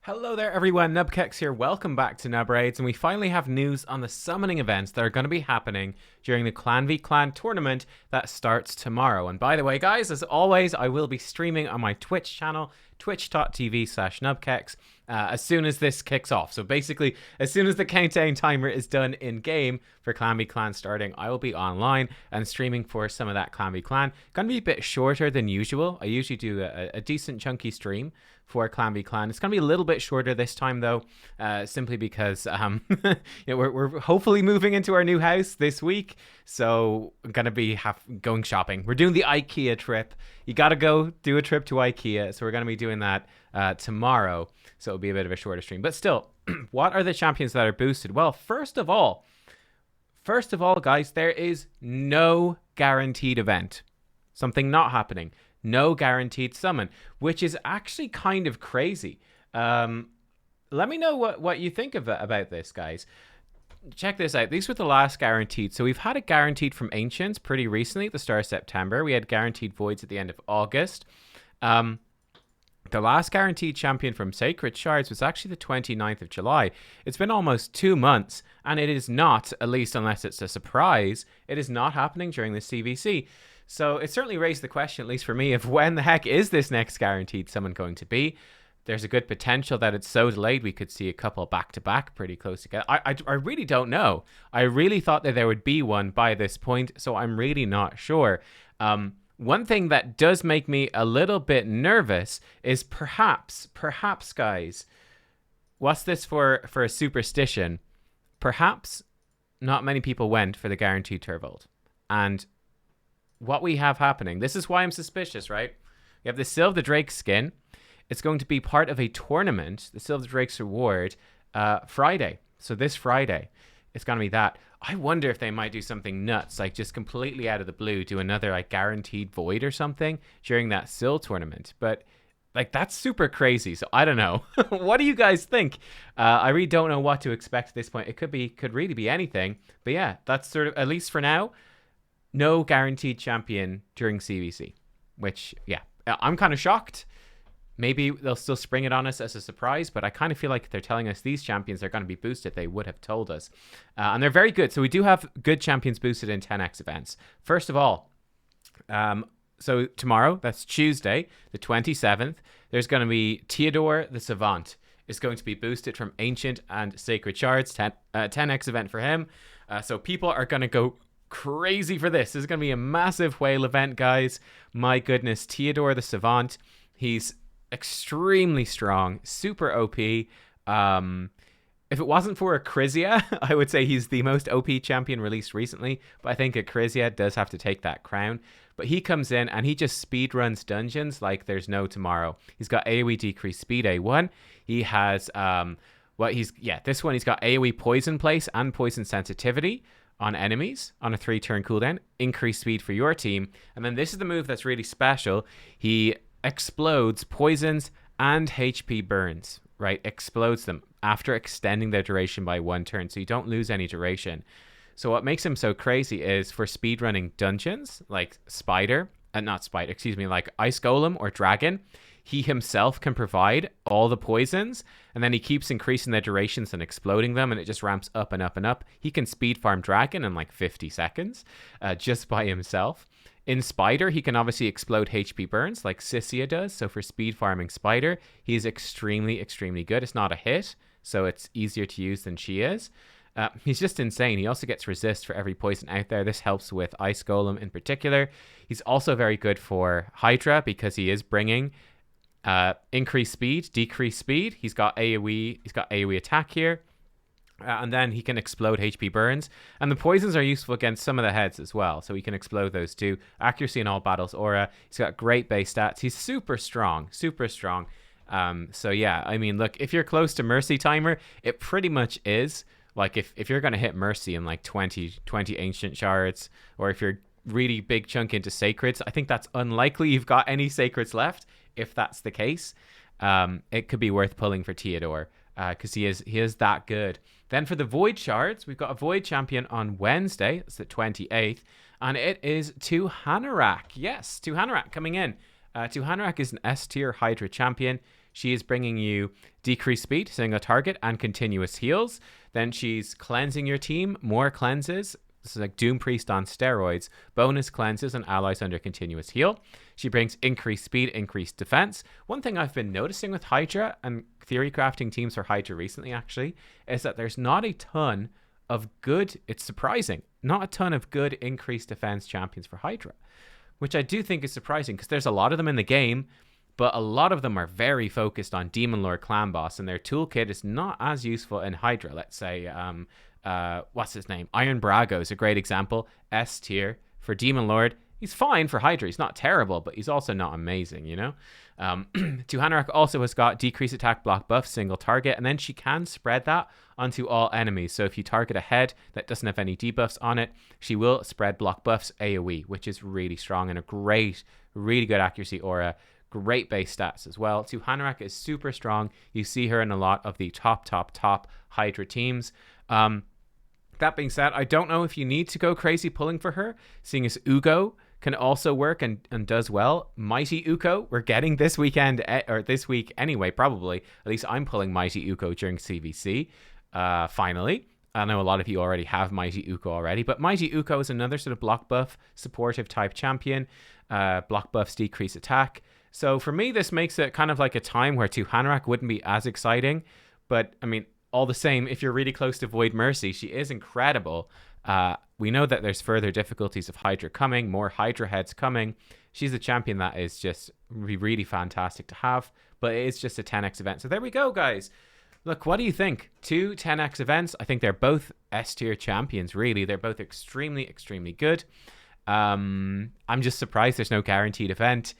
Hello there everyone, nubkeks here, welcome back to Nub Raids, and we finally have news on the summoning events that are going to be happening during the Clan v Clan tournament that starts tomorrow. And by the way guys, as always, I will be streaming on my Twitch channel, twitch.tv/nubkeks, as soon as this kicks off. So basically, as soon as the countdown timer is done in game for Clan v Clan starting, I will be online and streaming for some of that Clan v Clan. Gonna be a bit shorter than usual. I usually do a decent chunky stream for Clan v Clan. It's going to be a little bit shorter this time, though, simply because we're hopefully moving into our new house this week. So I'm going to be going shopping. We're doing the IKEA trip. You got to go do a trip to IKEA. So we're going to be doing that tomorrow. So it'll be a bit of a shorter stream. But still, what are the champions that are boosted? Well, first of all, guys, there is no guaranteed event. Something not happening. No guaranteed summon, which is actually kind of crazy. Let me know what you think about this, guys. Check this out. These were the last guaranteed. So we've had a guaranteed from Ancients pretty recently at the start of September. We had guaranteed Voids at the end of August. The last guaranteed champion from Sacred Shards was actually the 29th of July. It's been almost 2 months, and it is not, at least unless it's a surprise, it is not happening during the CvC. So it certainly raised the question, at least for me, of when the heck is this next guaranteed summon going to be? There's a good potential that it's so delayed we could see a couple back-to-back pretty close together. I really don't know. I really thought that there would be one by this point, so I'm really not sure. One thing that does make me a little bit nervous is perhaps, guys, what's this for a superstition? Perhaps not many people went for the guaranteed Turvold. And what we have happening, this is why I'm suspicious, right? We have the Seal of the Drake skin. It's going to be part of a tournament, the Seal of the Drake's reward, Friday. So this Friday, it's going to be that. I wonder if they might do something nuts, like just completely out of the blue, do another like guaranteed void or something during that Seal tournament. But like that's super crazy. So I don't know. What do you guys think? I really don't know what to expect at this point. It could really be anything. But yeah, that's sort of, at least for now, no guaranteed champion during CvC, which, yeah, I'm kind of shocked. Maybe they'll still spring it on us as a surprise, but I kind of feel like they're telling us these champions are going to be boosted. They would have told us. And they're very good. So we do have good champions boosted in 10x events. First of all, so tomorrow, that's Tuesday, the 27th, there's going to be Theodore The Savant is going to be boosted from Ancient and Sacred Shards, 10x event for him. So people are going to go crazy for this. This is going to be a massive whale event, guys. My goodness, Theodore The Savant, he's extremely strong, super OP. If it wasn't for Acrisia, I would say he's the most OP champion released recently, but I think Acrisia does have to take that crown. But he comes in and he just speedruns dungeons like there's no tomorrow. He's got AoE decrease speed A1. He has this one, he's got AoE poison place and poison sensitivity on enemies on a 3-turn cooldown, increase speed for your team. And then this is the move that's really special. He explodes poisons and HP burns, right? Explodes them after extending their duration by 1 turn, so you don't lose any duration. So what makes him so crazy is for speedrunning dungeons like like Ice Golem or Dragon, he himself can provide all the poisons, and then he keeps increasing their durations and exploding them, and it just ramps up and up and up. He can speed farm Dragon in like 50 seconds just by himself. In Spider, he can obviously explode HP burns like Sissia does, so for speed farming Spider, he's extremely, extremely good. It's not a hit, so it's easier to use than she is. He's just insane. He also gets resist for every poison out there. This helps with Ice Golem in particular. He's also very good for Hydra because he is bringing increased speed, decreased speed. He's got AoE attack here. And then he can explode HP burns. And the poisons are useful against some of the heads as well, so he can explode those too. Accuracy in all battles aura. He's got great base stats. He's super strong, super strong. So yeah, I mean, look, if you're close to Mercy Timer, it pretty much is. Like if you're going to hit Mercy in like 20 Ancient Shards, or if you're really big chunk into Sacreds, I think that's unlikely you've got any Sacreds left. If that's the case, it could be worth pulling for Theodore because he is that good. Then for the Void Shards, we've got a Void champion on Wednesday. It's the 28th. And it is to Hanarack. Yes, to Hanarack coming in. To Hanarack is an S tier Hydra champion. she is bringing you decreased speed, single target, and continuous heals. Then she's cleansing your team, more cleanses. This is like Doom Priest on steroids. Bonus cleanses and allies under continuous heal. She brings increased speed, increased defense. One thing I've been noticing with Hydra and theory crafting teams for Hydra recently, actually, is that there's not a ton of good, it's surprising, not a ton of good increased defense champions for Hydra, which I do think is surprising because there's a lot of them in the game, but a lot of them are very focused on Demon Lord Clan Boss, and their toolkit is not as useful in Hydra. Let's say, what's his name? Iron Brago is a great example. S tier for Demon Lord. He's fine for Hydra. He's not terrible, but he's also not amazing, you know? Hanarack also has got decrease attack, block buff, single target, and then she can spread that onto all enemies. So if you target a head that doesn't have any debuffs on it, she will spread block buffs AoE, which is really strong and a great, really good accuracy aura. Great base stats as well. Hanarack is super strong. You see her in a lot of the top Hydra teams. That being said, I don't know if you need to go crazy pulling for her, seeing as Ugo can also work and does well. Mighty Uko, we're getting this weekend, or this week anyway, probably. At least I'm pulling Mighty Uko during CvC, finally. I know a lot of you already have Mighty Uko already, but Mighty Uko is another sort of block buff, supportive type champion. Block buffs decrease attack. So for me, this makes it kind of like a time where Hanarack wouldn't be as exciting. But, I mean, all the same, if you're really close to Void Mercy, she is incredible. We know that there's further difficulties of Hydra coming, more Hydra heads coming. She's a champion that is just really fantastic to have, but it is just a 10x event. So there we go, guys. Look, what do you think? 2 10x events. I think they're both S tier champions, really. They're both extremely good. I'm just surprised there's no guaranteed event.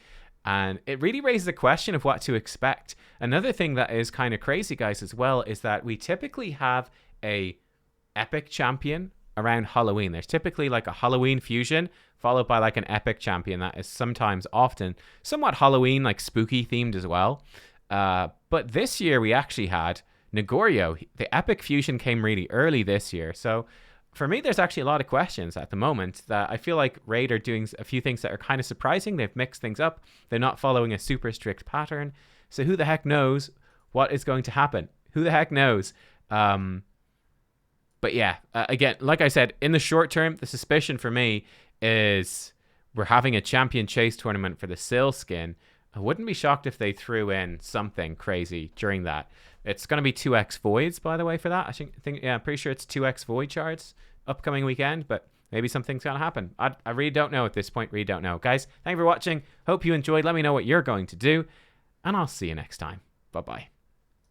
And it really raises a question of what to expect. Another thing that is kind of crazy, guys, as well, is that we typically have a epic champion around Halloween. There's typically like a Halloween fusion followed by like an epic champion that is sometimes often somewhat Halloween, like spooky themed as well. But this year we actually had Negorio. The epic fusion came really early this year. So for me, there's actually a lot of questions at the moment that I feel like Raid are doing a few things that are kind of surprising. They've mixed things up. They're not following a super strict pattern. So who the heck knows what is going to happen? Who the heck knows? But yeah, again, like I said, in the short term, the suspicion for me is we're having a champion chase tournament for the Syl skin. I wouldn't be shocked if they threw in something crazy during that. It's going to be 2x voids, by the way, for that. I'm pretty sure it's 2x void shards upcoming weekend, but maybe something's going to happen. I really don't know at this point. Really don't know. Guys, thank you for watching. Hope you enjoyed. Let me know what you're going to do, and I'll see you next time. Bye-bye.